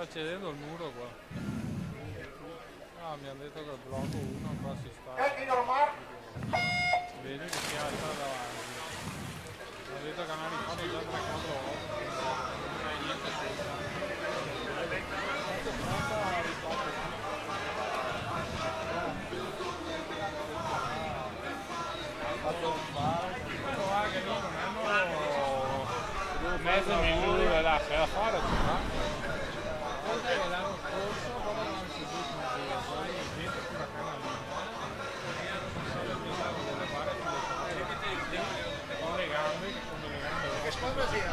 sta cedendo il muro qua. Ah, mi hanno detto che il blocco 1 qua si sta. Vedi che si alza davanti. Mi hanno detto che hanno rifatto già 3-4 volte. Non è niente mezzo minuto là, se la fare si fa. L'anno scorso quando non si dice gente sulla canna con le gambe che sono le gambe che squadra sia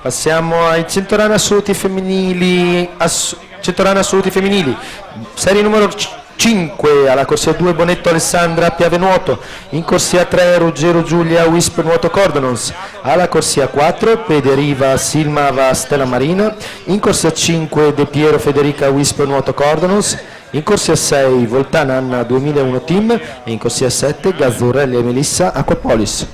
passiamo ai Centorana assoluti femminili, serie numero 5 alla corsia 2 Bonetto Alessandra Piave Nuoto, in corsia 3 Ruggero Giulia Wisp Nuoto Cordonals, alla corsia 4 Pederiva Silmava Stella Marina, in corsia 5 De Piero Federica Wisp Nuoto Cordonals, in corsia 6 Voltana Anna 2001 Team e in corsia 7 Gazzurelli e Melissa Aquapolis.